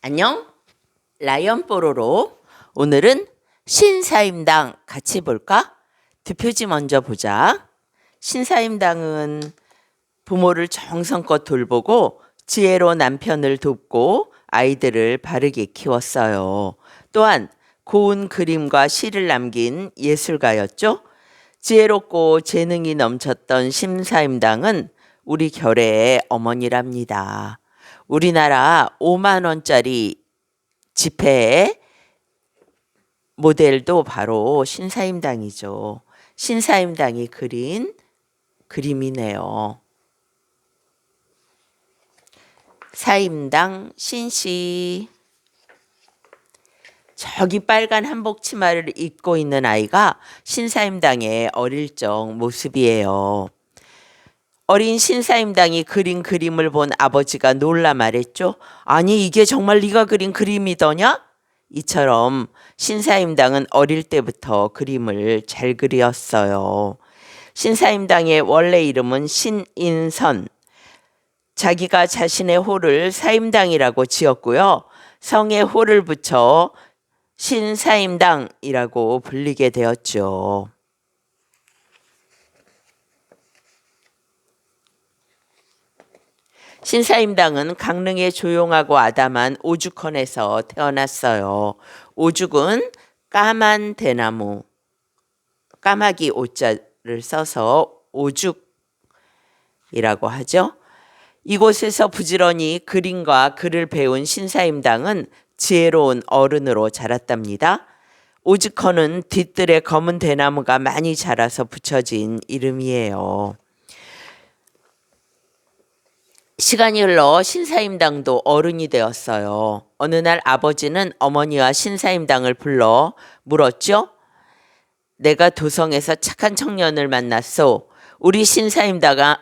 안녕, 라이언 뽀로로. 오늘은 신사임당 같이 볼까? 뒷표지 먼저 보자. 신사임당은 부모를 정성껏 돌보고 지혜로 남편을 돕고 아이들을 바르게 키웠어요. 또한 고운 그림과 시를 남긴 예술가였죠. 지혜롭고 재능이 넘쳤던 신사임당은 우리 결의의 어머니랍니다. 우리나라 5만 원짜리 지폐의 모델도 바로 신사임당이죠. 신사임당이 그린 그림이네요. 사임당 신씨. 저기 빨간 한복 치마를 입고 있는 아이가 신사임당의 어릴 적 모습이에요. 어린 신사임당이 그린 그림을 본 아버지가 놀라 말했죠. 아니, 이게 정말 네가 그린 그림이더냐? 이처럼 신사임당은 어릴 때부터 그림을 잘 그렸어요. 신사임당의 원래 이름은 신인선. 자기가 자신의 호를 사임당이라고 지었고요. 성에 호를 붙여 신사임당이라고 불리게 되었죠. 신사임당은 강릉의 조용하고 아담한 오죽헌에서 태어났어요. 오죽은 까만 대나무, 까마귀 오자를 써서 오죽이라고 하죠. 이곳에서 부지런히 그림과 글을 배운 신사임당은 지혜로운 어른으로 자랐답니다. 오죽헌은 뒤뜰에 검은 대나무가 많이 자라서 붙여진 이름이에요. 시간이 흘러 신사임당도 어른이 되었어요. 어느 날 아버지는 어머니와 신사임당을 불러 물었죠. 내가 도성에서 착한 청년을 만났소. 우리 신사임당과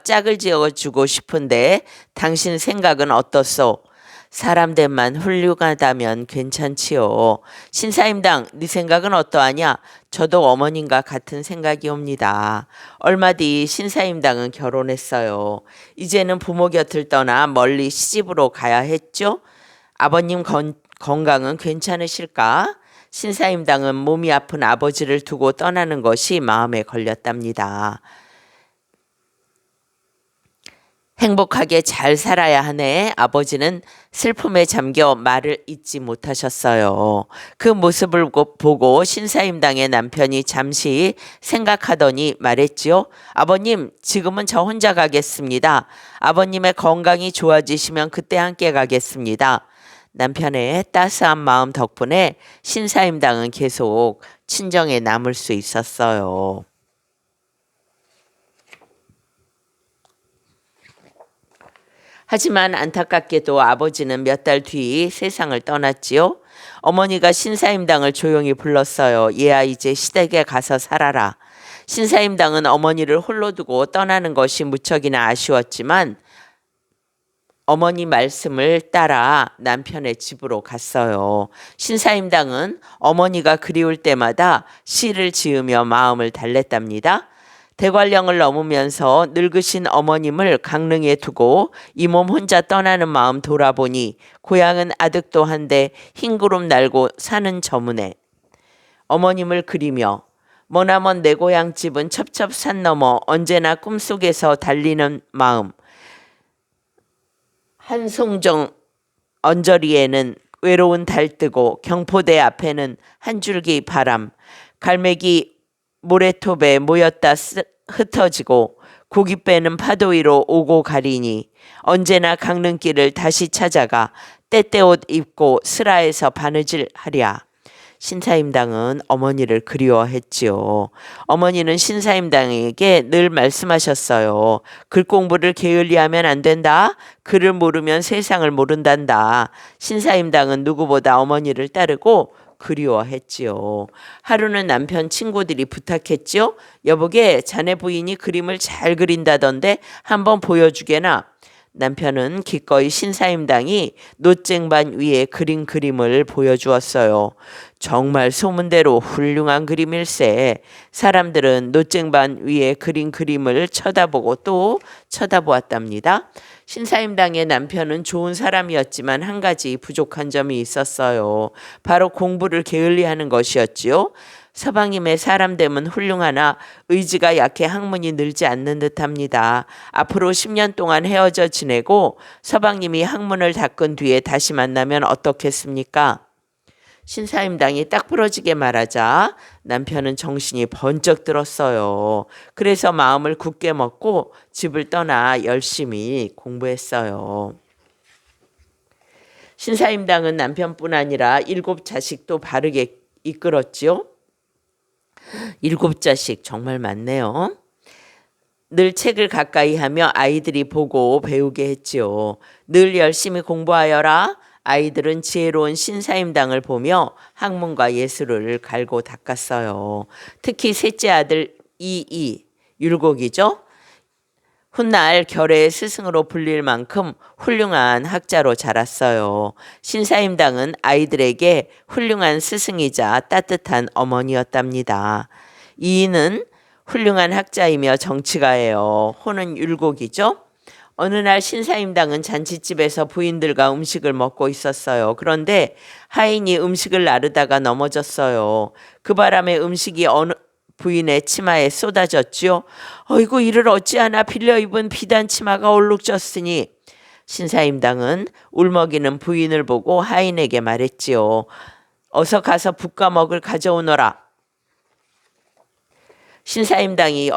짝을 지어주고 싶은데 당신 생각은 어떻소? 사람 된만 훌륭하다면 괜찮지요. 신사임당, 네 생각은 어떠하냐? 저도 어머님과 같은 생각이옵니다. 얼마 뒤 신사임당은 결혼했어요. 이제는 부모 곁을 떠나 멀리 시집으로 가야 했죠. 아버님 건강은 괜찮으실까? 신사임당은 몸이 아픈 아버지를 두고 떠나는 것이 마음에 걸렸답니다. 행복하게 잘 살아야 하네. 아버지는 슬픔에 잠겨 말을 잇지 못하셨어요. 그 모습을 보고 신사임당의 남편이 잠시 생각하더니 말했지요. 아버님, 지금은 저 혼자 가겠습니다. 아버님의 건강이 좋아지시면 그때 함께 가겠습니다. 남편의 따스한 마음 덕분에 신사임당은 계속 친정에 남을 수 있었어요. 하지만 안타깝게도 아버지는 몇 달 뒤 세상을 떠났지요. 어머니가 신사임당을 조용히 불렀어요. 얘야, 이제 시댁에 가서 살아라. 신사임당은 어머니를 홀로 두고 떠나는 것이 무척이나 아쉬웠지만 어머니 말씀을 따라 남편의 집으로 갔어요. 신사임당은 어머니가 그리울 때마다 시를 지으며 마음을 달랬답니다. 대관령을 넘으면서 늙으신 어머님을 강릉에 두고 이 몸 혼자 떠나는 마음 돌아보니 고향은 아득도 한데 흰구름 날고 사는 저문에 어머님을 그리며 머나먼 내 고향집은 첩첩산 넘어 언제나 꿈속에서 달리는 마음. 한송정 언저리에는 외로운 달 뜨고 경포대 앞에는 한 줄기 바람. 갈매기 모래톱에 모였다 흩어지고 고기 빼는 파도 위로 오고 가리니 언제나 강릉길을 다시 찾아가 때때옷 입고 슬라에서 바느질 하랴. 신사임당은 어머니를 그리워했지요. 어머니는 신사임당에게 늘 말씀하셨어요. 글 공부를 게을리하면 안 된다. 글을 모르면 세상을 모른단다. 신사임당은 누구보다 어머니를 따르고 그리워했지요. 하루는 남편 친구들이 부탁했지요. 여보게, 자네 부인이 그림을 잘 그린다던데 한번 보여주게나. 남편은 기꺼이 신사임당이 노쟁반 위에 그린 그림을 보여주었어요. 정말 소문대로 훌륭한 그림일세. 사람들은 노쟁반 위에 그린 그림을 쳐다보고 또 쳐다보았답니다. 신사임당의 남편은 좋은 사람이었지만 한 가지 부족한 점이 있었어요. 바로 공부를 게을리하는 것이었지요. 서방님의 사람됨은 훌륭하나 의지가 약해 학문이 늘지 않는 듯합니다. 앞으로 10년 동안 헤어져 지내고 서방님이 학문을 닦은 뒤에 다시 만나면 어떻겠습니까? 신사임당이 딱 부러지게 말하자 남편은 정신이 번쩍 들었어요. 그래서 마음을 굳게 먹고 집을 떠나 열심히 공부했어요. 신사임당은 남편뿐 아니라 7자식도 바르게 이끌었지요. 7자식 정말 많네요. 늘 책을 가까이 하며 아이들이 보고 배우게 했지요. 늘 열심히 공부하여라. 아이들은 지혜로운 신사임당을 보며 학문과 예술을 갈고 닦았어요. 특히 셋째 아들 이이, 율곡이죠. 훗날 결의의 스승으로 불릴 만큼 훌륭한 학자로 자랐어요. 신사임당은 아이들에게 훌륭한 스승이자 따뜻한 어머니였답니다. 이이는 훌륭한 학자이며 정치가예요. 호는 율곡이죠. 어느 날 신사임당은 잔치집에서 부인들과 음식을 먹고 있었어요. 그런데 하인이 음식을 나르다가 넘어졌어요. 그 바람에 음식이 어느 부인의 치마에 쏟아졌지요. 어이구, 이를 어찌하나, 빌려 입은 비단 치마가 얼룩졌으니. 신사임당은 울먹이는 부인을 보고 하인에게 말했지요. 어서 가서 붓과먹을 가져오너라. 신사임당이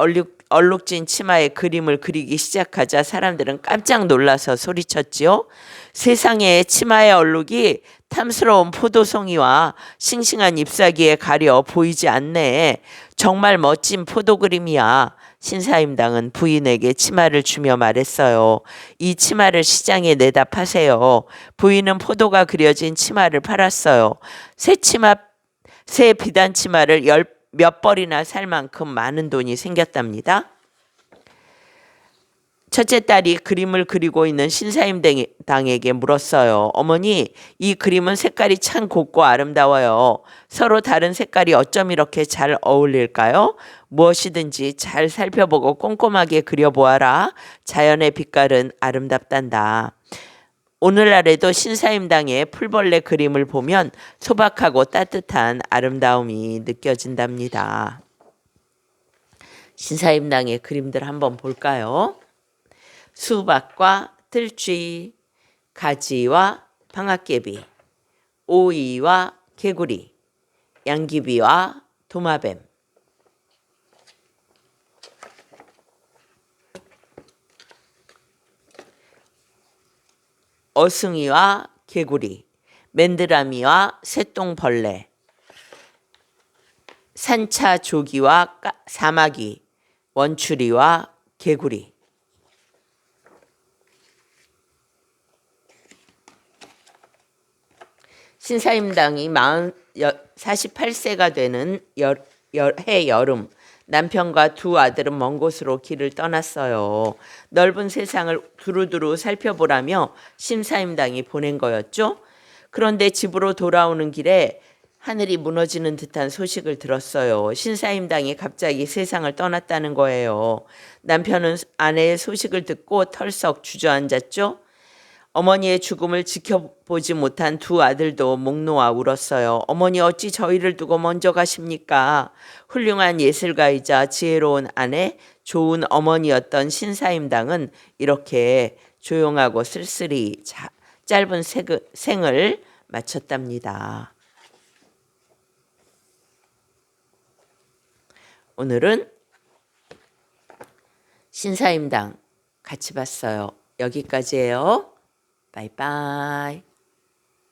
얼룩진 치마에 그림을 그리기 시작하자 사람들은 깜짝 놀라서 소리쳤지요. 세상에, 치마의 얼룩이 탐스러운 포도송이와 싱싱한 잎사귀에 가려 보이지 않네. 정말 멋진 포도 그림이야. 신사임당은 부인에게 치마를 주며 말했어요. 이 치마를 시장에 내다 파세요. 부인은 포도가 그려진 치마를 팔았어요. 새 비단 치마를 몇 벌이나 살 만큼 많은 돈이 생겼답니다. 첫째 딸이 그림을 그리고 있는 신사임당에게 물었어요. 어머니, 이 그림은 색깔이 참 곱고 아름다워요. 서로 다른 색깔이 어쩜 이렇게 잘 어울릴까요? 무엇이든지 잘 살펴보고 꼼꼼하게 그려보아라. 자연의 빛깔은 아름답단다. 오늘날에도 신사임당의 풀벌레 그림을 보면 소박하고 따뜻한 아름다움이 느껴진답니다. 신사임당의 그림들 한번 볼까요? 수박과 들쥐, 가지와 방앗개비, 오이와 개구리, 양귀비와 도마뱀. 어승이와 개구리, 맨드라미와 새똥벌레, 산차조기와 사마귀, 원추리와 개구리. 신사임당이 48세가 되는 해 여름, 남편과 두 아들은 먼 곳으로 길을 떠났어요. 넓은 세상을 두루두루 살펴보라며 신사임당이 보낸 거였죠. 그런데 집으로 돌아오는 길에 하늘이 무너지는 듯한 소식을 들었어요. 신사임당이 갑자기 세상을 떠났다는 거예요. 남편은 아내의 소식을 듣고 털썩 주저앉았죠. 어머니의 죽음을 지켜보지 못한 두 아들도 목 놓아 울었어요. 어머니, 어찌 저희를 두고 먼저 가십니까? 훌륭한 예술가이자 지혜로운 아내, 좋은 어머니였던 신사임당은 이렇게 조용하고 쓸쓸히 짧은 생을 마쳤답니다. 오늘은 신사임당 같이 봤어요. 여기까지예요. 바이바이.